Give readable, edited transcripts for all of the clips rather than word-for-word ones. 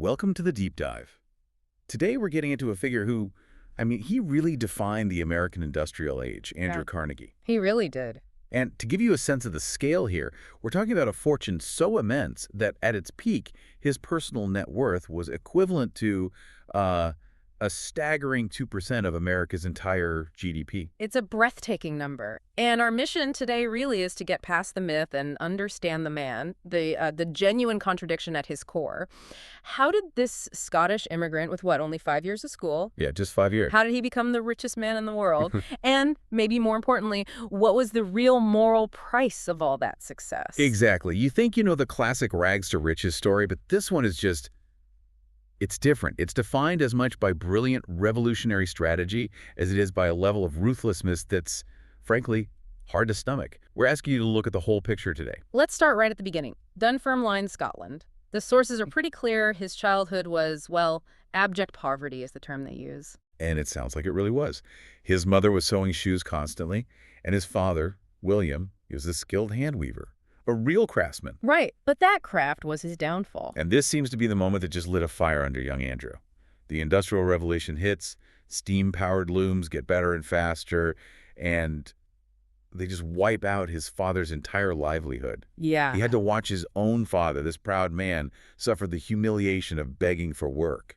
Welcome to the deep dive. Today we're getting into a figure who, he really defined the American industrial age, Andrew Yeah, Carnegie. he really did. And to give you a sense of the scale here, we're talking about a fortune so immense that at its peak, his personal net worth was equivalent to uh, a staggering 2% of America's entire GDP. It's a breathtaking number. And our mission today really is to get past the myth and understand the man, the genuine contradiction at his core. How did this Scottish immigrant with only 5 years of school, Yeah, just 5 years. how did he become the richest man in the world? And maybe more importantly, what was the real moral price of all that success? Exactly. You think you know the classic rags to riches story, but this one is just, it's different. It's defined as much by brilliant revolutionary strategy as it is by a level of ruthlessness that's, frankly, hard to stomach. We're asking you to look at the whole picture today. Let's start right at the beginning. Dunfermline, Scotland. The sources are pretty clear. His childhood was, abject poverty is the term they use. And it sounds like it really was. His mother was sewing shoes constantly, and his father, William, he was a skilled hand weaver, a real craftsman. Right, but that craft was his downfall. And this seems to be the moment that just lit a fire under young Andrew. The Industrial Revolution hits, steam-powered looms get better and faster, and they just wipe out his father's entire livelihood. Yeah. He had to watch his own father, this proud man, suffer the humiliation of begging for work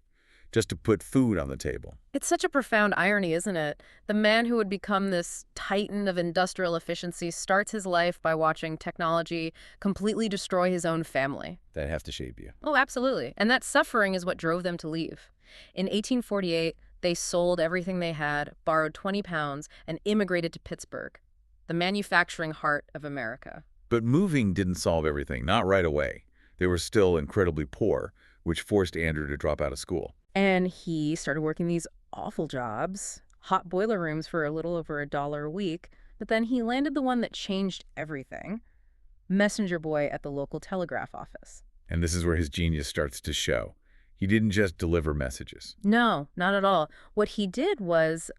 just to put food on the table. It's such a profound irony, isn't it? The man who would become this titan of industrial efficiency starts his life by watching technology completely destroy his own family. That has to shape you. Oh, absolutely. And that suffering is what drove them to leave. In 1848, they sold everything they had, borrowed 20 pounds, and immigrated to Pittsburgh, the manufacturing heart of America. But moving didn't solve everything, not right away. They were still incredibly poor, which forced Andrew to drop out of school. And he started working these awful jobs, hot boiler rooms for a little over $1 a week, but then he landed the one that changed everything, messenger boy at the local telegraph office. And this is where his genius starts to show. He didn't just deliver messages. No, not at all. What he did was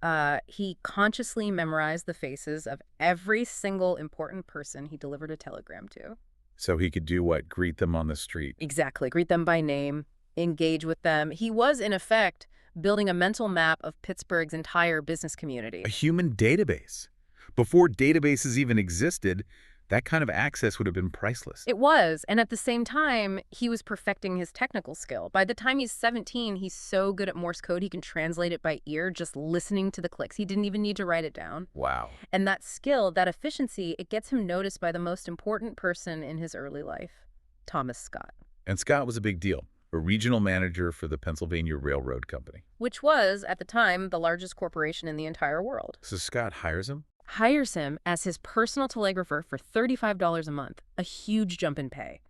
he consciously memorized the faces of every single important person he delivered a telegram to. So he could do what? Greet them on the street. Exactly. Greet them by name, engage with them. He was, in effect, building a mental map of Pittsburgh's entire business community. A human database. Before databases even existed, that kind of access would have been priceless. It was, and at the same time, he was perfecting his technical skill. By the time he's 17, he's so good at Morse code, he can translate it by ear just listening to the clicks. He didn't even need to write it down. Wow. And that skill, that efficiency, it gets him noticed by the most important person in his early life, Thomas Scott. And Scott was a big deal, a regional manager for the Pennsylvania Railroad Company. Which was, at the time, the largest corporation in the entire world. So Scott hires him? Hires him as his personal telegrapher for $35 a month, a huge jump in pay.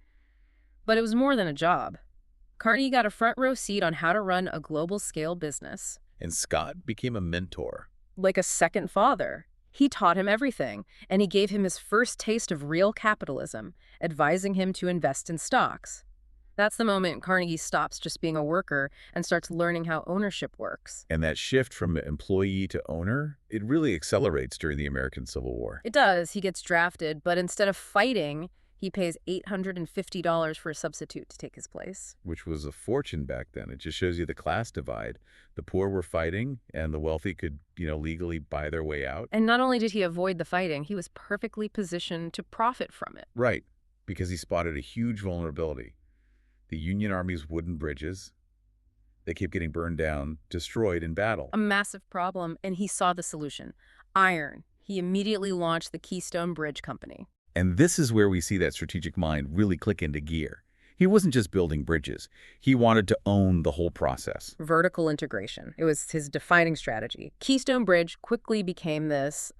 But it was more than a job. Carnegie got a front row seat on how to run a global scale business. And Scott became a mentor. Like a second father. He taught him everything, and he gave him his first taste of real capitalism, advising him to invest in stocks. That's the moment Carnegie stops just being a worker and starts learning how ownership works. And that shift from employee to owner, it really accelerates during the American Civil War. It does. He gets drafted, but instead of fighting, he pays $850 for a substitute to take his place. Which was a fortune back then. It just shows you the class divide. The poor were fighting, and the wealthy could, legally buy their way out. And not only did he avoid the fighting, he was perfectly positioned to profit from it. Right, because he spotted a huge vulnerability. The Union Army's wooden bridges, they kept getting burned down, destroyed in battle. A massive problem, and he saw the solution. Iron. He immediately launched the Keystone Bridge Company. And this is where we see that strategic mind really click into gear. He wasn't just building bridges. He wanted to own the whole process. Vertical integration. It was his defining strategy. Keystone Bridge quickly became this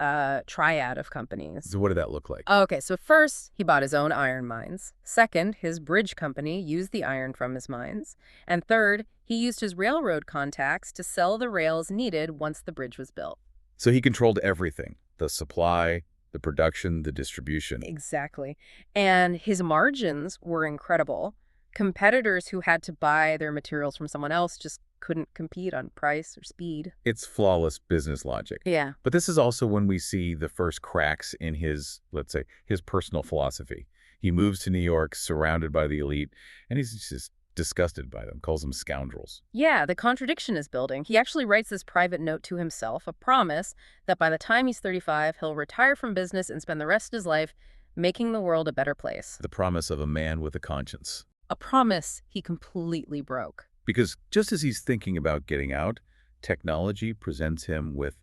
triad of companies. So what did that look like? Okay, so first, he bought his own iron mines. Second, his bridge company used the iron from his mines. And third, he used his railroad contacts to sell the rails needed once the bridge was built. So he controlled everything, the supply, the production, the distribution. Exactly. And his margins were incredible. Competitors who had to buy their materials from someone else just couldn't compete on price or speed. It's flawless business logic. Yeah. But this is also when we see the first cracks in his, let's say, his personal philosophy. He moves to New York, surrounded by the elite, and he's just disgusted by them, calls them scoundrels. Yeah, the contradiction is building. He actually writes this private note to himself, a promise that by the time he's 35, he'll retire from business and spend the rest of his life making the world a better place. The promise of a man with a conscience. A promise he completely broke. Because just as he's thinking about getting out, technology presents him with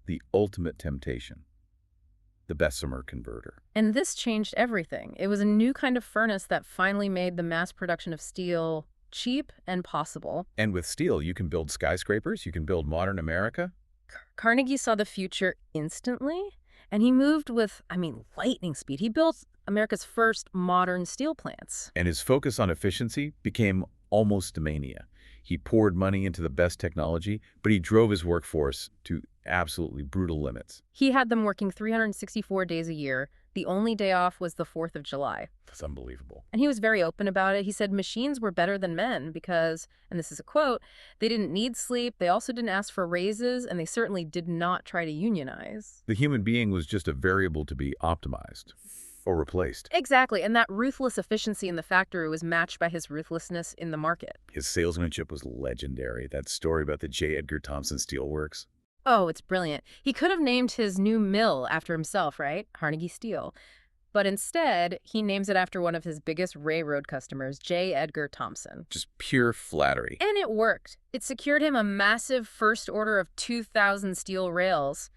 the ultimate temptation, the Bessemer converter. And this changed everything. It was a new kind of furnace that finally made the mass production of steel cheap and possible. And with steel, you can build skyscrapers, you can build modern America. Carnegie saw the future instantly, and he moved with, lightning speed. He built America's first modern steel plants. And his focus on efficiency became almost a mania. He poured money into the best technology, but he drove his workforce to absolutely brutal limits. He had them working 364 days a year. The only day off was the 4th of July. That's unbelievable. And he was very open about it. He said machines were better than men because, and this is a quote, they didn't need sleep, they also didn't ask for raises, and they certainly did not try to unionize. The human being was just a variable to be optimized or replaced. Exactly, and that ruthless efficiency in the factory was matched by his ruthlessness in the market. His salesmanship was legendary. That story about the J. Edgar Thompson Steelworks. Oh, it's brilliant. He could have named his new mill after himself, right? Carnegie Steel. But instead, he names it after one of his biggest railroad customers, J. Edgar Thompson. Just pure flattery. And it worked. It secured him a massive first order of 2,000 steel rails.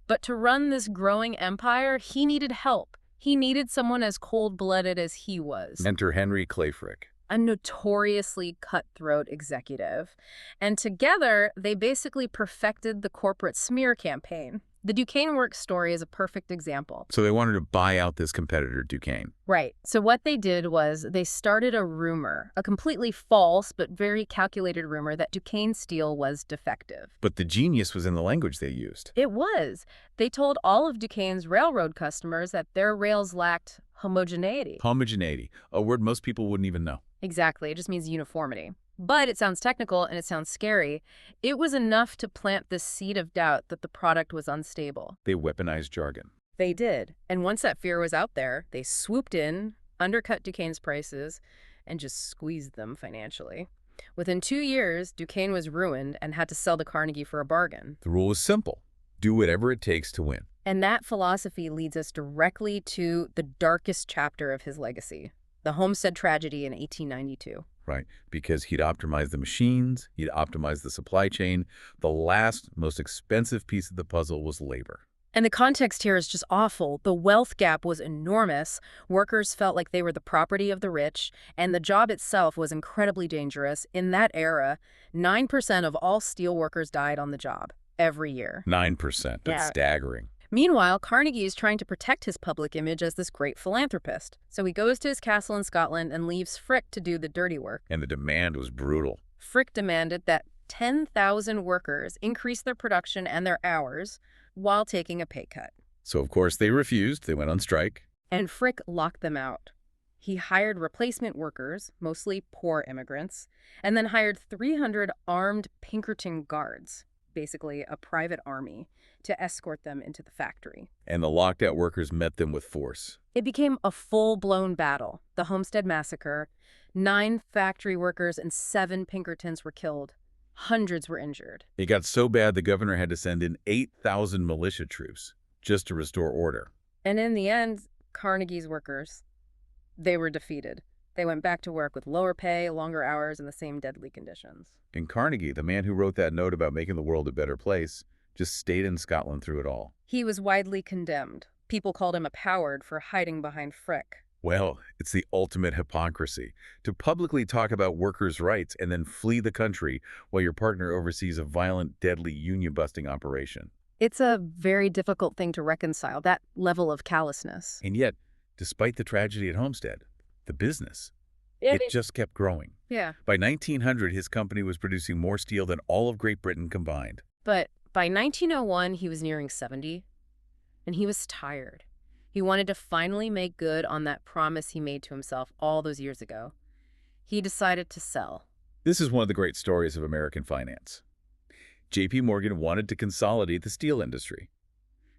But to run this growing empire, he needed help. He needed someone as cold-blooded as he was. Enter Henry Clay Frick. A notoriously cutthroat executive. And together, they basically perfected the corporate smear campaign. The Duquesne Works story is a perfect example. So they wanted to buy out this competitor, Duquesne. Right. So what they did was they started a rumor, a completely false but very calculated rumor that Duquesne Steel was defective. But the genius was in the language they used. It was. They told all of Duquesne's railroad customers that their rails lacked homogeneity. Homogeneity, a word most people wouldn't even know. Exactly. It just means uniformity. But it sounds technical and it sounds scary. It was enough to plant this seed of doubt that the product was unstable. They weaponized jargon. They did. And once that fear was out there, they swooped in, undercut Duquesne's prices, and just squeezed them financially. Within 2 years, Duquesne was ruined and had to sell to Carnegie for a bargain. The rule was simple. Do whatever it takes to win. And that philosophy leads us directly to the darkest chapter of his legacy, the Homestead tragedy in 1892. Right, because he'd optimized the machines, he'd optimized the supply chain. The last, most expensive piece of the puzzle was labor. And the context here is just awful. The wealth gap was enormous. Workers felt like they were the property of the rich, and the job itself was incredibly dangerous. In that era, 9% of all steel workers died on the job every year. 9%. That's staggering. Meanwhile, Carnegie is trying to protect his public image as this great philanthropist. So he goes to his castle in Scotland and leaves Frick to do the dirty work. And the demand was brutal. Frick demanded that 10,000 workers increase their production and their hours while taking a pay cut. So, of course, they refused. They went on strike. And Frick locked them out. He hired replacement workers, mostly poor immigrants, and then hired 300 armed Pinkerton guards, basically a private army, to escort them into the factory. And the locked-out workers met them with force. It became a full-blown battle. The Homestead Massacre. 9 factory workers and 7 Pinkertons were killed. Hundreds were injured. It got so bad the governor had to send in 8,000 militia troops just to restore order. And in the end, Carnegie's workers, they were defeated. They went back to work with lower pay, longer hours, and the same deadly conditions. And Carnegie, the man who wrote that note about making the world a better place, just stayed in Scotland through it all. He was widely condemned. People called him a coward for hiding behind Frick. Well, it's the ultimate hypocrisy to publicly talk about workers' rights and then flee the country while your partner oversees a violent, deadly union-busting operation. It's a very difficult thing to reconcile, that level of callousness. And yet, despite the tragedy at Homestead, the business, it just kept growing. Yeah. By 1900, his company was producing more steel than all of Great Britain combined. But by 1901, he was nearing 70, and he was tired. He wanted to finally make good on that promise he made to himself all those years ago. He decided to sell. This is one of the great stories of American finance. J.P. Morgan wanted to consolidate the steel industry.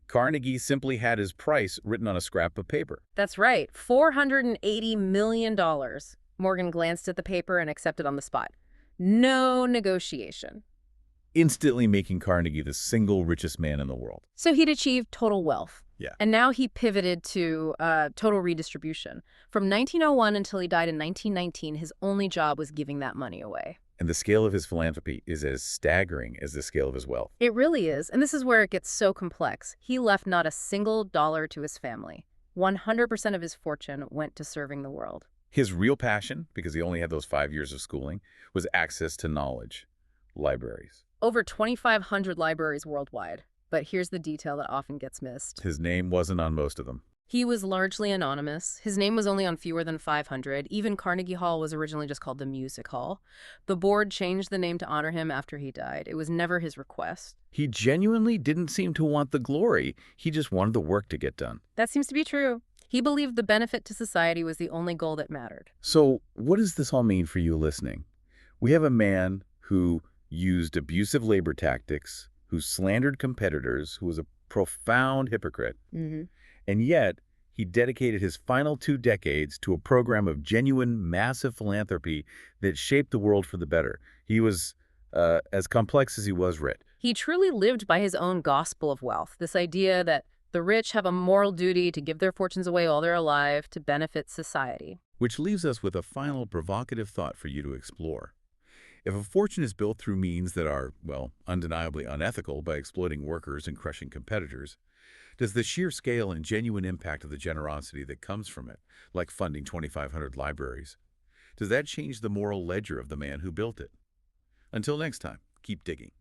Carnegie simply had his price written on a scrap of paper. That's right, $480 million. Morgan glanced at the paper and accepted on the spot. No negotiation. Instantly making Carnegie the single richest man in the world. So he'd achieved total wealth. Yeah. And now he pivoted to total redistribution. From 1901 until he died in 1919, his only job was giving that money away. And the scale of his philanthropy is as staggering as the scale of his wealth. It really is, and this is where it gets so complex. He left not a single dollar to his family. 100% of his fortune went to serving the world. His real passion, because he only had those 5 years of schooling, was access to knowledge, libraries. Over 2,500 libraries worldwide. But here's the detail that often gets missed. His name wasn't on most of them. He was largely anonymous. His name was only on fewer than 500. Even Carnegie Hall was originally just called the Music Hall. The board changed the name to honor him after he died. It was never his request. He genuinely didn't seem to want the glory. He just wanted the work to get done. That seems to be true. He believed the benefit to society was the only goal that mattered. So what does this all mean for you listening? We have a man who used abusive labor tactics, who slandered competitors, who was a profound hypocrite. And yet, he dedicated his final 2 decades to a program of genuine, massive philanthropy that shaped the world for the better. He was as complex as he was rich. He truly lived by his own gospel of wealth, this idea that the rich have a moral duty to give their fortunes away while they're alive to benefit society. Which leaves us with a final provocative thought for you to explore. If a fortune is built through means that are, well, undeniably unethical by exploiting workers and crushing competitors, does the sheer scale and genuine impact of the generosity that comes from it, like funding 2,500 libraries, does that change the moral ledger of the man who built it? Until next time, keep digging.